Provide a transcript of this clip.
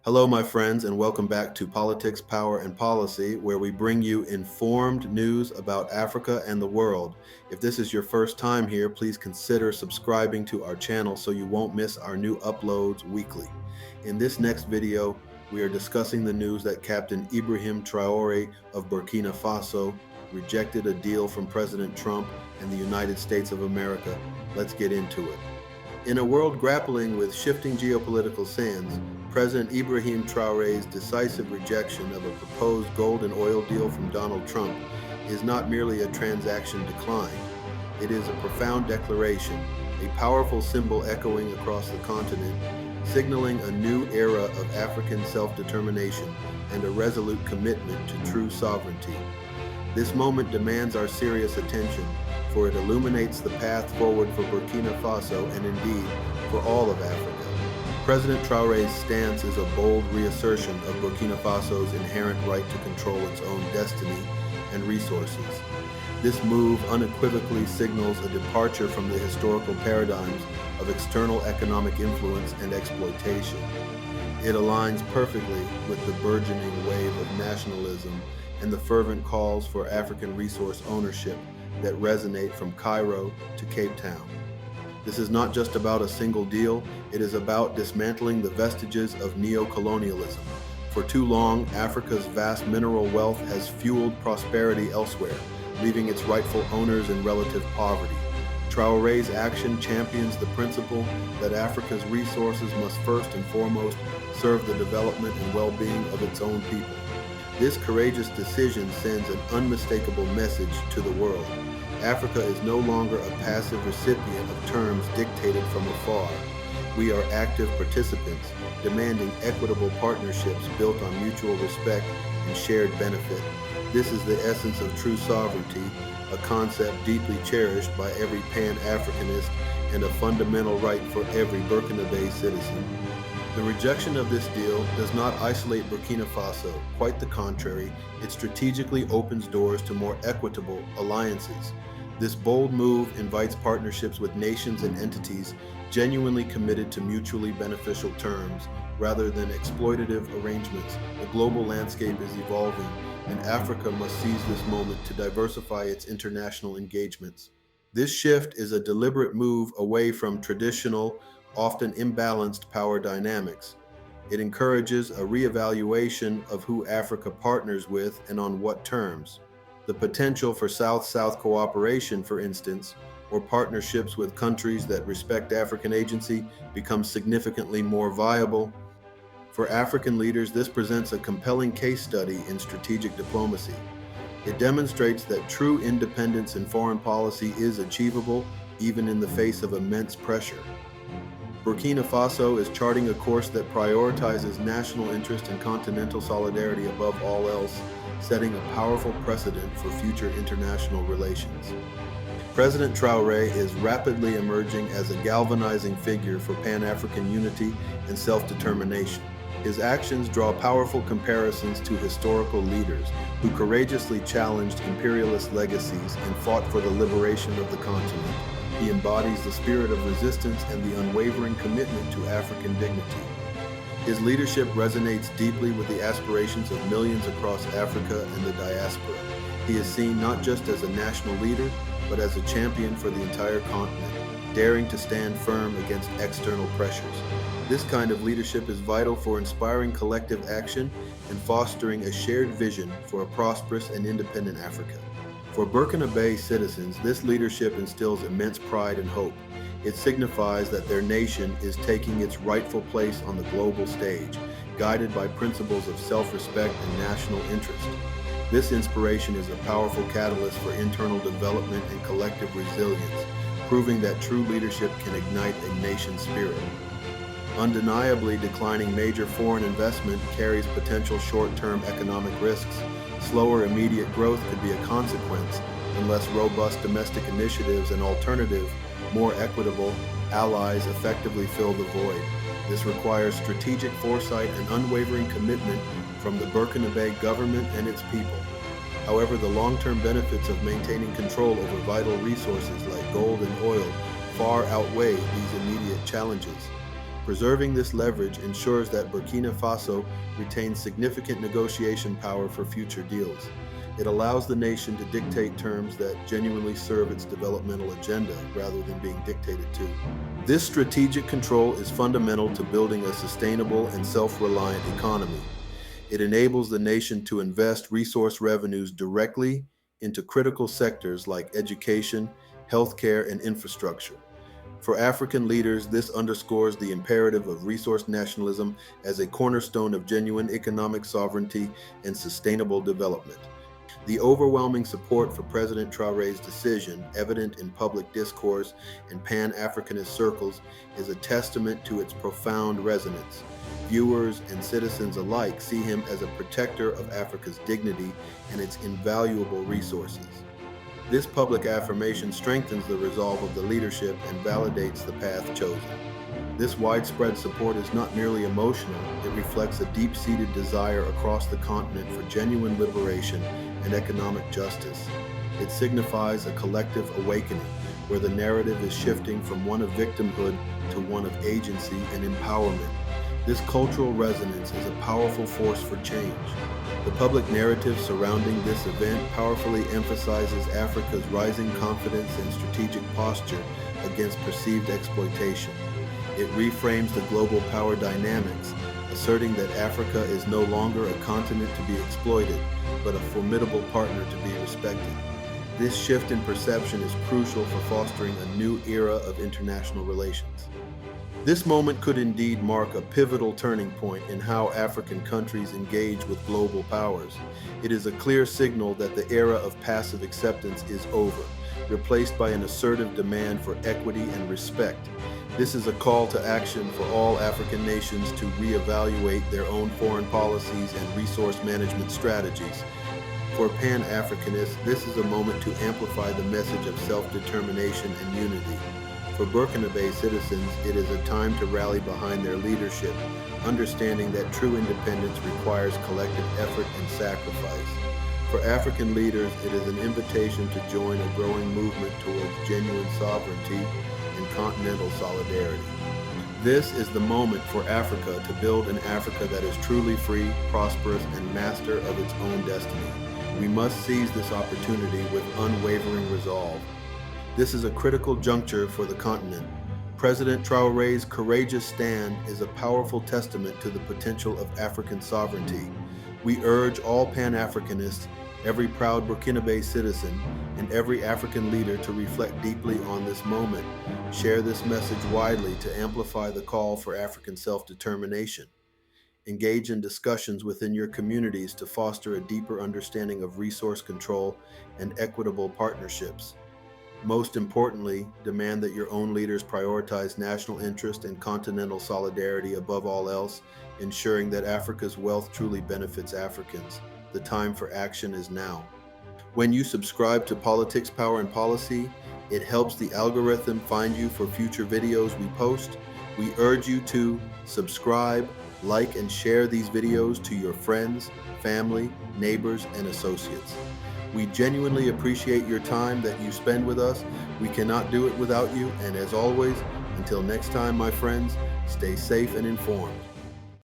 Hello, my friends, and welcome back to Politics, Power, and Policy, where we bring you informed news about Africa and the world. If this is your first time here, please consider subscribing to our channel so you won't miss our new uploads weekly. In this next video, we are discussing the news that Captain Ibrahim Traoré of Burkina Faso rejected a deal from President Trump and the United States of America. Let's get into it. In a world grappling with shifting geopolitical sands, President Ibrahim Traoré's decisive rejection of a proposed gold and oil deal from Donald Trump is not merely a transaction declined. It is a profound declaration, a powerful symbol echoing across the continent, signaling a new era of African self-determination and a resolute commitment to true sovereignty. This moment demands our serious attention, for it illuminates the path forward for Burkina Faso and indeed for all of Africa. President Traoré's stance is a bold reassertion of Burkina Faso's inherent right to control its own destiny and resources. This move unequivocally signals a departure from the historical paradigms of external economic influence and exploitation. It aligns perfectly with the burgeoning wave of nationalism and the fervent calls for African resource ownership that resonate from Cairo to Cape Town. This is not just about a single deal, it is about dismantling the vestiges of neo-colonialism. For too long, Africa's vast mineral wealth has fueled prosperity elsewhere, leaving its rightful owners in relative poverty. Traoré's action champions the principle that Africa's resources must first and foremost serve the development and well-being of its own people. This courageous decision sends an unmistakable message to the world. Africa is no longer a passive recipient of terms dictated from afar. We are active participants, demanding equitable partnerships built on mutual respect and shared benefit. This is the essence of true sovereignty, a concept deeply cherished by every Pan-Africanist and a fundamental right for every Burkina citizen. The rejection of this deal does not isolate Burkina Faso. Quite the contrary, it strategically opens doors to more equitable alliances. This bold move invites partnerships with nations and entities genuinely committed to mutually beneficial terms rather than exploitative arrangements. The global landscape is evolving, and Africa must seize this moment to diversify its international engagements. This shift is a deliberate move away from traditional, often imbalanced power dynamics. It encourages a reevaluation of who Africa partners with and on what terms. The potential for South-South cooperation, for instance, or partnerships with countries that respect African agency becomes significantly more viable. For African leaders, this presents a compelling case study in strategic diplomacy. It demonstrates that true independence in foreign policy is achievable even in the face of immense pressure. Burkina Faso is charting a course that prioritizes national interest and continental solidarity above all else, setting a powerful precedent for future international relations. President Traoré is rapidly emerging as a galvanizing figure for Pan-African unity and self-determination. His actions draw powerful comparisons to historical leaders who courageously challenged imperialist legacies and fought for the liberation of the continent. He embodies the spirit of resistance and the unwavering commitment to African dignity. His leadership resonates deeply with the aspirations of millions across Africa and the diaspora. He is seen not just as a national leader, but as a champion for the entire continent, daring to stand firm against external pressures. This kind of leadership is vital for inspiring collective action and fostering a shared vision for a prosperous and independent Africa. For Burkina citizens, this leadership instills immense pride and hope. It signifies that their nation is taking its rightful place on the global stage, guided by principles of self-respect and national interest. This inspiration is a powerful catalyst for internal development and collective resilience, proving that true leadership can ignite a nation's spirit. Undeniably, declining major foreign investment carries potential short-term economic risks. Slower immediate growth could be a consequence unless robust domestic initiatives and alternative, more equitable allies effectively fill the void. This requires strategic foresight and unwavering commitment from the Burkina government and its people. However, the long-term benefits of maintaining control over vital resources like gold and oil far outweigh these immediate challenges. Preserving this leverage ensures that Burkina Faso retains significant negotiation power for future deals. It allows the nation to dictate terms that genuinely serve its developmental agenda rather than being dictated to. This strategic control is fundamental to building a sustainable and self-reliant economy. It enables the nation to invest resource revenues directly into critical sectors like education, healthcare, and infrastructure. For African leaders, this underscores the imperative of resource nationalism as a cornerstone of genuine economic sovereignty and sustainable development. The overwhelming support for President Traoré's decision, evident in public discourse and Pan-Africanist circles, is a testament to its profound resonance. Viewers and citizens alike see him as a protector of Africa's dignity and its invaluable resources. This public affirmation strengthens the resolve of the leadership and validates the path chosen. This widespread support is not merely emotional, it reflects a deep-seated desire across the continent for genuine liberation and economic justice. It signifies a collective awakening, where the narrative is shifting from one of victimhood to one of agency and empowerment. This cultural resonance is a powerful force for change. The public narrative surrounding this event powerfully emphasizes Africa's rising confidence and strategic posture against perceived exploitation. It reframes the global power dynamics, asserting that Africa is no longer a continent to be exploited, but a formidable partner to be respected. This shift in perception is crucial for fostering a new era of international relations. This moment could indeed mark a pivotal turning point in how African countries engage with global powers. It is a clear signal that the era of passive acceptance is over, replaced by an assertive demand for equity and respect. This is a call to action for all African nations to reevaluate their own foreign policies and resource management strategies. For Pan-Africanists, this is a moment to amplify the message of self-determination and unity. For Burkina citizens, it is a time to rally behind their leadership, understanding that true independence requires collective effort and sacrifice. For African leaders, it is an invitation to join a growing movement towards genuine sovereignty and continental solidarity. This is the moment for Africa to build an Africa that is truly free, prosperous, and master of its own destiny. We must seize this opportunity with unwavering resolve. This is a critical juncture for the continent. President Traoré's courageous stand is a powerful testament to the potential of African sovereignty. We urge all Pan-Africanists, every proud Burkina citizen, and every African leader to reflect deeply on this moment. Share this message widely to amplify the call for African self-determination. Engage in discussions within your communities to foster a deeper understanding of resource control and equitable partnerships. Most importantly, demand that your own leaders prioritize national interest and continental solidarity above all else, ensuring that Africa's wealth truly benefits Africans. The time for action is now. When you subscribe to Politics, Power, and Policy, it helps the algorithm find you for future videos we post. We urge you to subscribe, like, and share these videos to your friends, family, neighbors, and associates. We genuinely appreciate your time that you spend with us. We cannot do it without you, and as always, until next time, my friends, stay safe and informed.